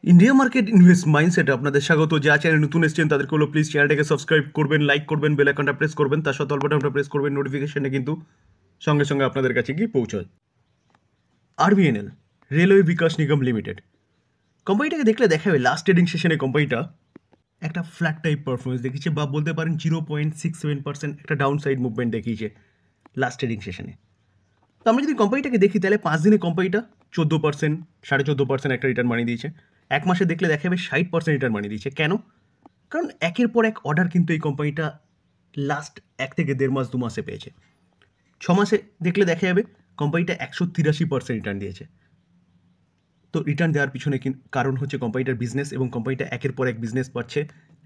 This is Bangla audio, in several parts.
ইন্ডিয়া মার্কেট ইনভেস্ট মাইন্ডসেটে আপনাদের স্বাগত। যা চ্যানেল নতুন এসেছেন তাদেরকে হলো প্লিজ চ্যানেলটাকে সাবস্ক্রাইব করবেন, লাইক করবেন, বেল আইকনটা প্রেস করবেন, তার সাথে অল বাটনটা প্রেস করবেন, নোটিফিকেশনে কিন্তু সঙ্গে সঙ্গে আপনাদের কাছে গিয়ে পৌঁছায়। RBNL, railway Vikas Nigam limited, কোম্পানিটাকে দেখলে দেখা যাবে লাস্ট ট্রেডিং সেশনে কোম্পানিটা একটা ফ্ল্যাট টাইপ পারফরমেন্স দেখিয়েছে, বা বলতে পারেন 0.67% একটা ডাউন সাইড মুভমেন্ট দেখিয়েছে লাস্ট ট্রেডিং সেশনে। তো আমরা যদি কোম্পানিটাকে দেখি তাহলে 5 দিনে কোম্পানিটা 14%, 14.5% একটা রিটার্ন মানিয়ে দিয়েছে। এক মাসে দেখলে দেখা যাবে 60% রিটার্ন মানিয়ে দিয়েছে। কেন? কারণ একের পর এক অর্ডার কিন্তু এই কোম্পানিটা লাস্ট 1 থেকে 1.5 মাস 2 মাসে পেয়েছে। 6 মাসে দেখলে দেখা যাবে কোম্পানিটা 183% রিটার্ন দিয়েছে। তো রিটার্ন দেওয়ার পিছনে কারণ হচ্ছে কোম্পানিটার বিজনেস, এবং কোম্পানিটা একের পর এক বিজনেস পাচ্ছে।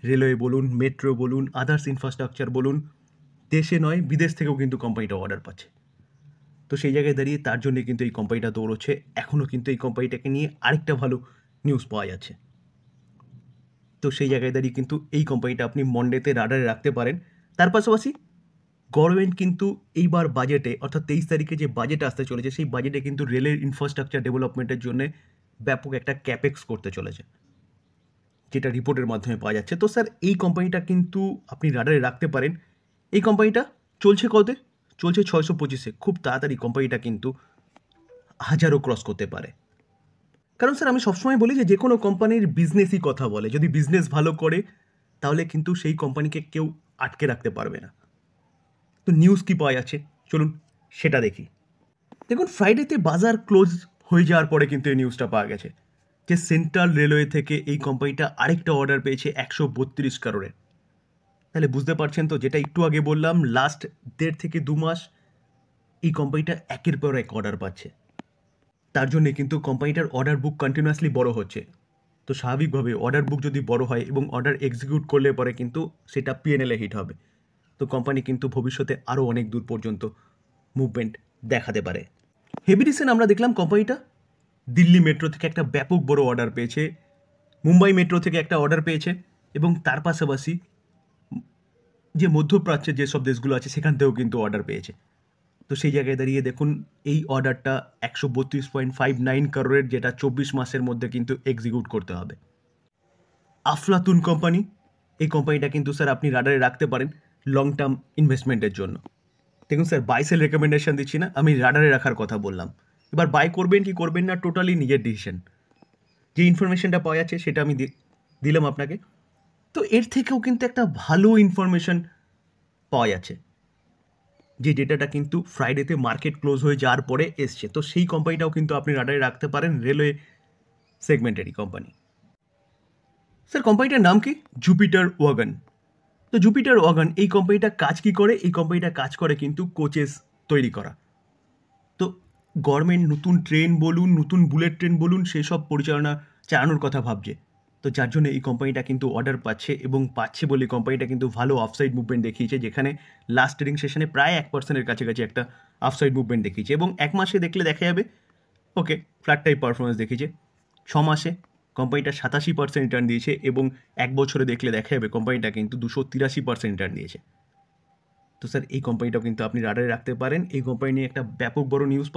রেলওয়ে বলুন, মেট্রো বলুন, আদার্স ইনফ্রাস্ট্রাকচার বলুন, দেশে নয় বিদেশ থেকেও কিন্তু কোম্পানিটা অর্ডার পাচ্ছে। তো সেই জায়গায় দাঁড়িয়ে তার জন্য কিন্তু এই কোম্পানিটা দৌড়চ্ছে। এখনও কিন্তু এই কোম্পানিটাকে নিয়ে আরেকটা ভালো নিউজ পাওয়া যাচ্ছে। তো সেই জায়গায় দাঁড়িয়ে কিন্তু এই কোম্পানিটা আপনি মন্ডেতে রাডারে রাখতে পারেন। তার পাশাপাশি গভর্নমেন্ট কিন্তু এইবার বাজেটে, অর্থাৎ 23 তারিখে যে বাজেট আসতে চলেছে, সেই বাজেটে কিন্তু রেলের ইনফ্রাস্ট্রাকচার ডেভেলপমেন্টের জন্য ব্যাপক একটা ক্যাপেক্স করতে চলেছে, যেটা রিপোর্টের মাধ্যমে পাওয়া যাচ্ছে। তো স্যার এই কোম্পানিটা কিন্তু আপনি রাডারে রাখতে পারেন। এই কোম্পানিটা চলছে কতে? চলছে 625-এ। খুব তাড়াতাড়ি কোম্পানিটা কিন্তু 1000ও ক্রস করতে পারে। কারণ স্যার আমি সবসময় বলি যে কোনো কোম্পানির বিজনেসই কথা বলে। যদি বিজনেস ভালো করে তাহলে কিন্তু সেই কোম্পানিকে কেউ আটকে রাখতে পারবে না। তো নিউজ কী পাওয়া যাচ্ছে চলুন সেটা দেখি। দেখুন, ফ্রাইডেতে বাজার ক্লোজ হয়ে যাওয়ার পরে কিন্তু এই নিউজটা পাওয়া গেছে যে সেন্ট্রাল রেলওয়ে থেকে এই কোম্পানিটা আরেকটা অর্ডার পেয়েছে 132 কারোরের। তাহলে বুঝতে পারছেন তো, যেটা একটু আগে বললাম, লাস্ট 1.5 থেকে 2 মাস এই কোম্পানিটা একের পর এক অর্ডার পাচ্ছে। তার জন্যে কিন্তু কোম্পানিটার অর্ডার বুক কন্টিনিউয়াসলি বড় হচ্ছে। তো স্বাভাবিকভাবে অর্ডার বুক যদি বড় হয় এবং অর্ডার এক্সিকিউট করলে পরে কিন্তু সেটা পিএনএলে হিট হবে। তো কোম্পানি কিন্তু ভবিষ্যতে আরও অনেক দূর পর্যন্ত মুভমেন্ট দেখাতে পারে। হেভি রিসেন্ট আমরা দেখলাম কোম্পানিটা দিল্লি মেট্রো থেকে একটা ব্যাপক বড় অর্ডার পেয়েছে, মুম্বাই মেট্রো থেকে একটা অর্ডার পেয়েছে, এবং তার পাশাপাশি যে মধ্যপ্রাচ্যের যেসব দেশগুলো আছে সেখান থেকেও কিন্তু অর্ডার পেয়েছে। তো সেই জায়গায় দাঁড়িয়ে দেখুন এই অর্ডারটা 132.59 কারোরের, যেটা 24 মাসের মধ্যে কিন্তু এক্সিকিউট করতে হবে। আফলাতুন কোম্পানি, এই কোম্পানিটা কিন্তু স্যার আপনি রাডারে রাখতে পারেন লং টার্ম ইনভেস্টমেন্টের জন্য। দেখুন স্যার, বাই সেল রেকমেন্ডেশন দিচ্ছি না, আমি রাডারে রাখার কথা বললাম। এবার বাই করবেন কি করবেন না টোটালি নিজের ডিসিশন। যে ইনফরমেশনটা পাওয়া যাচ্ছে সেটা আমি দিলাম আপনাকে। তো এর থেকেও কিন্তু একটা ভালো ইনফরমেশন পাওয়া যাচ্ছে, যে ডেটাটা কিন্তু ফ্রাইডেতে মার্কেট ক্লোজ হয়ে যাওয়ার পরে এসছে। তো সেই কোম্পানিটাও কিন্তু আপনি রাডারে রাখতে পারেন, রেলওয়ে সেগমেন্টেরই কোম্পানি। স্যার কোম্পানিটার নাম কি? Jupiter wagon. তো জুপিটার ওয়াগন এই কোম্পানিটা কাজ কি করে? এই কোম্পানিটা কাজ করে কিন্তু কোচেস তৈরি করা। তো গভর্নমেন্ট নতুন ট্রেন বলুন, নতুন বুলেট ট্রেন বলুন, সেসব পরিচালনা চালানোর কথা ভাবছে। তো যার জন্য এই কোম্পানিটা কিন্তু অর্ডার পাচ্ছে, এবং পাচ্ছে বলে কোম্পানিটা কিন্তু ভালো অফসাইড মুভমেন্ট দেখিয়েছে, যেখানে লাস্ট ট্রেডিং সেশনে প্রায় 1%-এর কাছাকাছি একটা অফসাইড মুভমেন্ট দেখিয়েছে, এবং এক মাসে দেখলে দেখা যাবে ওকে ফ্ল্যাট টাইপ পারফরমেন্স দেখিয়েছে। 6 মাসে কোম্পানিটা 87% রিটার্ন দিয়েছে, এবং এক বছরে দেখলে দেখা যাবে কোম্পানিটা কিন্তু 283% রিটার্ন দিয়েছে। তো স্যার এই কোম্পানিটাও কিন্তু আপনি রাডারে রাখতে পারেন। এই কোম্পানি নিয়ে একটা ব্যাপক বড় নিউজ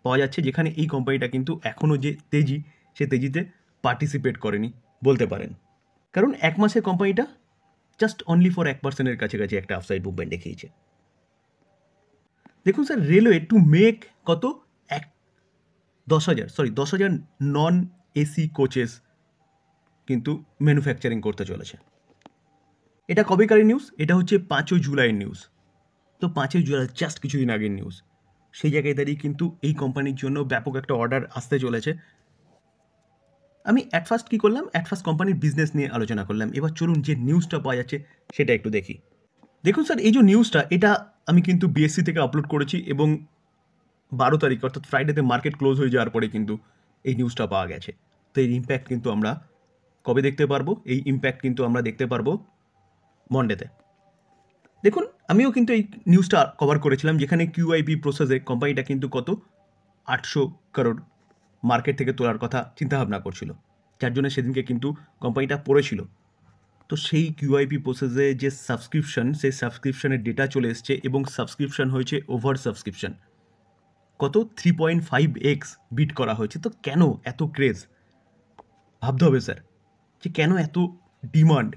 পাওয়া যাচ্ছে, যেখানে এই কোম্পানিটা কিন্তু এখনও যে তেজি, সে তেজিতে পার্টিসিপেট করেনি বলতে পারেন। কারণ এক মাসে কোম্পানিটা জাস্ট অনলি ফর 1%-এর কাছাকাছি একটা আপসাইড মুভমেন্ট দেখিয়েছে। দেখুন স্যার, রেলওয়ে টু মেক কত 10,000 নন এসি কোচেস কিন্তু ম্যানুফ্যাকচারিং করতে চলেছে। এটা কবেকারের নিউজ? এটা হচ্ছে 5ই জুলাইয়ের নিউজ। তো 5ই জুলাই জাস্ট কিছুদিন আগের নিউজ। সেই জায়গায় দাঁড়িয়ে কিন্তু এই কোম্পানির জন্য ব্যাপক একটা অর্ডার আসতে চলেছে। আমি অ্যাট ফার্স্ট কী করলাম? অ্যাট ফার্স্ট কোম্পানির বিজনেস নিয়ে আলোচনা করলাম। এবার চলুন যে নিউজটা পাওয়া যাচ্ছে সেটা একটু দেখি। দেখুন স্যার, এই যে নিউজটা, এটা আমি কিন্তু বিএসসি থেকে আপলোড করেছি, এবং 12 তারিখ অর্থাৎ ফ্রাইডেতে মার্কেট ক্লোজ হয়ে যাওয়ার পরে কিন্তু এই নিউজটা পাওয়া গেছে। তো এই ইম্প্যাক্ট কিন্তু আমরা কবে দেখতে পারবো? এই ইম্প্যাক্ট কিন্তু আমরা দেখতে পারবো মন্ডেতে। দেখুন, আমিও কিন্তু এই নিউজটা কভার করেছিলাম, যেখানে কিউআইপি প্রসেসে কোম্পানিটা কিন্তু কত 800 করোড় মার্কেট থেকে তোলার কথা চিন্তাভাবনা করছিল, যার জন্য সেদিনকে কিন্তু কোম্পানিটা পড়েছিল। তো সেই কিউআইপি প্রসেসে যে সাবস্ক্রিপশন, সেই সাবস্ক্রিপশনের ডেটা চলে এসছে, এবং সাবস্ক্রিপশন হয়েছে ওভার সাবস্ক্রিপশন কত 3.5x বিট করা হয়েছে। তো কেন এত ক্রেজ? ভাবতে হবে স্যার যে কেন এত ডিমান্ড।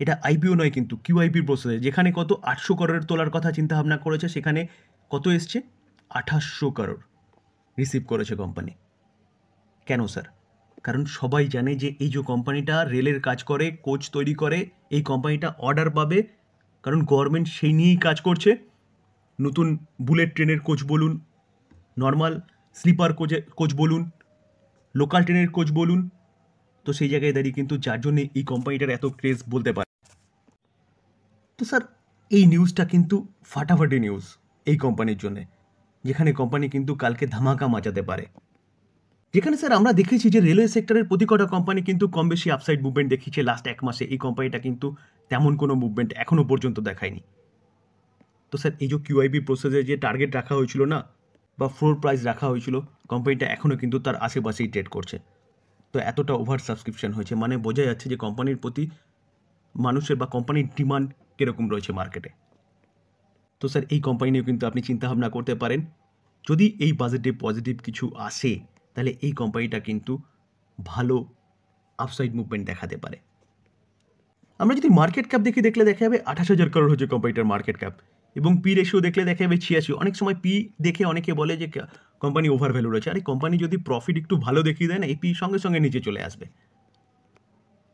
এটা আইপিও নয় কিন্তু কিউআইপি প্রসেসে, যেখানে কত 800 করোড়ের তোলার কথা চিন্তা ভাবনা করেছে, সেখানে কত এসছে 2800 করোড় রিসিভ করেছে কোম্পানি। কেন স্যার? কারণ সবাই জানে যে এই যে কোম্পানিটা রেলের কাজ করে, কোচ তৈরি করে, এই কোম্পানিটা অর্ডার পাবে, কারণ গভর্নমেন্ট সেই নিয়েই কাজ করছে। নতুন বুলেট ট্রেনের কোচ বলুন, নর্মাল স্লিপার কোচ বলুন, লোকাল ট্রেনের কোচ বলুন, তো সেই জায়গায় দাঁড়িয়ে কিন্তু যার জন্য এই কোম্পানিটার এত ক্রেজ বলতে পারে। তো স্যার এই নিউজটা কিন্তু ফাটাফাটি নিউজ এই কোম্পানির জন্যে, যেখানে কোম্পানি কিন্তু কালকে ধামাকা মাচাতে পারে। যেখানে স্যার আমরা দেখেছি যে রেলওয়ে সেক্টরের প্রতি কটা কোম্পানি কিন্তু কম বেশি আপসাইড মুভমেন্ট দেখিয়েছে লাস্ট 1 মাসে। এই কোম্পানিটা কিন্তু তেমন কোনো মুভমেন্ট এখনও পর্যন্ত দেখায়নি। তো স্যার এই যে কিউআইপি প্রসেসে যে টার্গেট রাখা হয়েছিল না, বা ফ্লোর প্রাইস রাখা হয়েছিল, কোম্পানিটা এখনও কিন্তু তার আশেপাশেই ট্রেড করছে। তো এতটা ওভার সাবস্ক্রিপশন হয়েছে, মানে বোঝা যাচ্ছে যে কোম্পানির প্রতি মানুষের বা কোম্পানির ডিমান্ড কীরকম রয়েছে মার্কেটে। তো স্যার এই কোম্পানি নিয়েও কিন্তু আপনি চিন্তাভাবনা করতে পারেন। যদি এই বাজেটে পজিটিভ কিছু আসে, তাহলে এই কোম্পানিটা কিন্তু ভালো আপসাইড মুভমেন্ট দেখাতে পারে। আমরা যদি মার্কেট ক্যাপ দেখলে দেখা যাবে 28,000 করোড় হচ্ছে কোম্পানিটার মার্কেট ক্যাপ, এবং পি রেশিও দেখলে দেখা যাবে 86। অনেক সময় পি দেখে অনেকে বলে যে কোম্পানি ওভার ভ্যালু রয়েছে। আরে কোম্পানি যদি প্রফিট একটু ভালো দেখিয়ে দেয় না, এই পি সঙ্গে সঙ্গে নিচে চলে আসবে।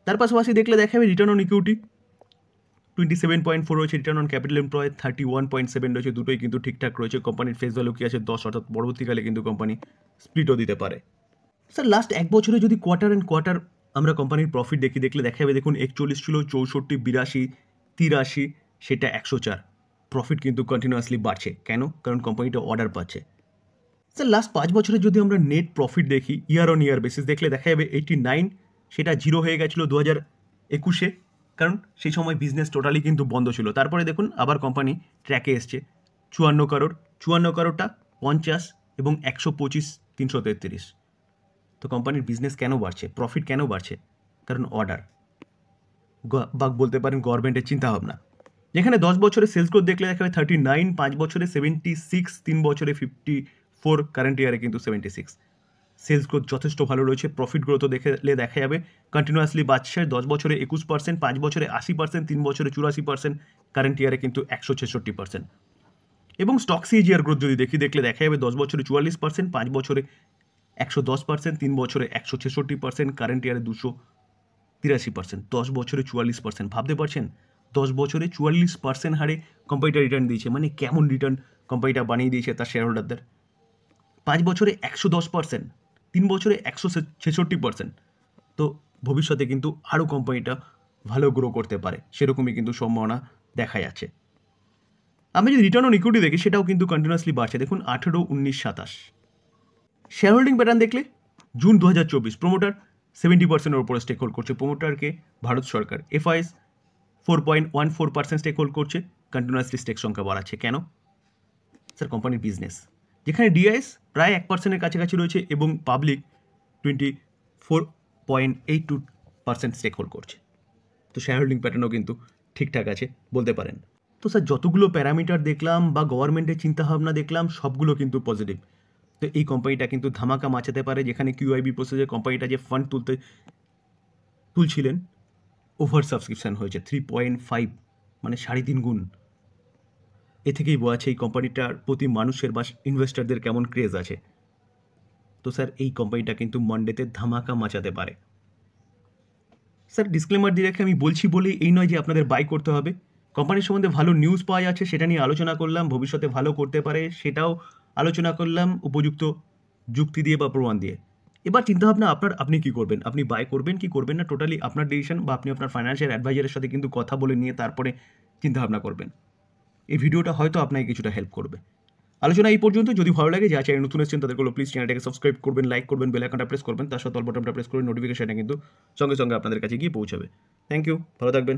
তার পাশাপাশি দেখলে দেখা যাবে রিটার্ন অন ইকুইটি 27.4 রয়েছে, রিটার্ন অন ক্যাপিটাল এমপ্লয় 31.7 রয়েছে, দুটোই কিন্তু ঠিকঠাক রয়েছে। কোম্পানির ফেস ভ্যালু কি আছে 10, অর্থাৎ পরবর্তীকালে কিন্তু কোম্পানি স্প্লিটও দিতে পারে। স্যার লাস্ট 1 বছরে যদি কোয়ার্টার অ্যান্ড কোয়ার্টার আমরা কোম্পানির প্রফিট দেখলে দেখা যাবে, দেখুন 41 ছিল, 64, 82, 83, সেটা 104। প্রফিট কিন্তু কন্টিনিউয়াসলি বাড়ছে। কেন? কারণ কোম্পানিটা অর্ডার পাচ্ছে। স্যার লাস্ট 5 বছরে যদি আমরা নেট প্রফিট দেখি ইয়ার অন ইয়ার বেসিস দেখলে দেখা যাবে 89, সেটা 0 হয়ে গেছিলো 2021-এ, কারণ সেই সময় বিজনেস টোটালি কিন্তু বন্ধ ছিল। তারপরে দেখুন আবার কোম্পানি ট্র্যাকে এসছে 54 করোড়, 54 করোড়টা 50 এবং 125, 333। তো কোম্পানির বিজনেস কেন বাড়ছে, প্রফিট কেন বাড়ছে? কারণ অর্ডার বা বলতে পারেন গভর্নমেন্টের চিন্তাভাবনা। যেখানে 10 বছরে সেলস গ্রোথ দেখলে দেখা যাবে 39, 5 বছরে 76, 3 বছরে 54, কারেন্ট ইয়ারে কিন্তু 76। সেলস গ্রোথ যথেষ্ট ভালো রয়েছে। প্রফিট গ্রোথও দেখলে দেখা যাবে কন্টিনিউয়াসলি বাড়ছে। 10 বছরে 21%, 5 বছরে 80%, 3 বছরে 84%, কারেন্ট ইয়ারে কিন্তু 166%। এবং স্টক সিজিআর গ্রোথ যদি দেখলে দেখা যাবে 10 বছরে 44%, 5 বছরে 110%, 3 বছরে 166%, কারেন্ট ইয়ারে 283%। 10 বছরে 44%, ভাবতে পারছেন 10 বছরে 44% হারে কোম্পানিটা রিটার্ন দিয়েছে, মানে কেমন রিটার্ন কোম্পানিটা বানিয়ে দিয়েছে তার শেয়ার হোল্ডারদের। 5 বছরে 110%, 3 বছরে 166%। তো ভবিষ্যতে কিন্তু আরও কোম্পানিটা ভালো গ্রো করতে পারে, সেরকমই কিন্তু সম্ভাবনা দেখা যাচ্ছে। আমি যদি রিটার্ন অন ইকুইটি দেখি, সেটাও কিন্তু কন্টিনিউয়াসলি বাড়ছে। দেখুন 18, 19, 27। শেয়ার হোল্ডিং প্যাটার্ন দেখলে জুন 2024 প্রোমোটার 70%-এর উপরে স্টেক হোল্ড করছে। প্রোমোটারকে ভারত সরকার। এফআইএস 4.14% স্টেক হোল্ড করছে, কন্টিনিউয়াসলি স্টেক সংখ্যা বাড়াচ্ছে। কেন? স্যার কোম্পানির বিজনেস, যেখানে ডিআইএস প্রায় 1%-এর কাছাকাছি রয়েছে এবং পাবলিক 24.82% স্টেক হোল্ড করছে। তো শেয়ার হোল্ডিং প্যাটার্নও কিন্তু ঠিকঠাক আছে বলতে পারেন। তো স্যার যতগুলো প্যারামিটার দেখলাম বা গভর্নমেন্টের চিন্তাভাবনা দেখলাম, সবগুলো কিন্তু পজিটিভ। তো এই কোম্পানিটা কিন্তু ধামাকা মাচাতে পারে, যেখানে কিউআইবি প্রসেসে কোম্পানিটা যে ফান্ড তুলছিলেন, ওভার সাবস্ক্রিপশান হয়েছে 3.5, মানে 3.5 গুণ। এ থেকেই বোঝাচ্ছে এই কোম্পানিটার প্রতি মানুষের বা ইনভেস্টারদের কেমন ক্রেজ আছে। তো স্যার এই কোম্পানিটা কিন্তু মানডেতে ধামাকা মাচাতে পারে। স্যার ডিসক্লেমার দিয়ে রেখে আমি বলছি বলেই এই নয় যে আপনাদের বাই করতে হবে। কোম্পানির সম্বন্ধে ভালো নিউজ পাওয়া যাচ্ছে, সেটা নিয়ে আলোচনা করলাম। ভবিষ্যতে ভালো করতে পারে সেটাও আলোচনা করলাম, উপযুক্ত যুক্তি দিয়ে বা প্রমাণ দিয়ে। এবার চিন্তাভাবনা আপনি কি করবেন, আপনি বাই করবেন কি করবেন না, টোটালি আপনার ডিসিশন, বা আপনি আপনার ফাইন্যান্সিয়াল অ্যাডভাইজারের সাথে কিন্তু কথা বলে নিয়ে তারপরে চিন্তাভাবনা করবেন। এই ভিডিওটা হয়তো আপনাকে কিছুটা হেল্প করবে। আলোচনা এই পর্যন্ত। যদি ভালো লাগে, যা চ্যানেল নতুন এসেছেন তাদেরগুলো প্লিজ চ্যানেলটাকে সাবস্ক্রাইব করবেন, লাইক করবেন, বেল আইকনটা প্রেস করবেন, তার সাথে অল বাটনটা প্রেস করে নোটিফিকেশনটা কিন্তু সঙ্গে সঙ্গে আপনাদের কাছে গিয়ে পৌঁছাবে। থ্যাংক ইউ, ভালো থাকবেন।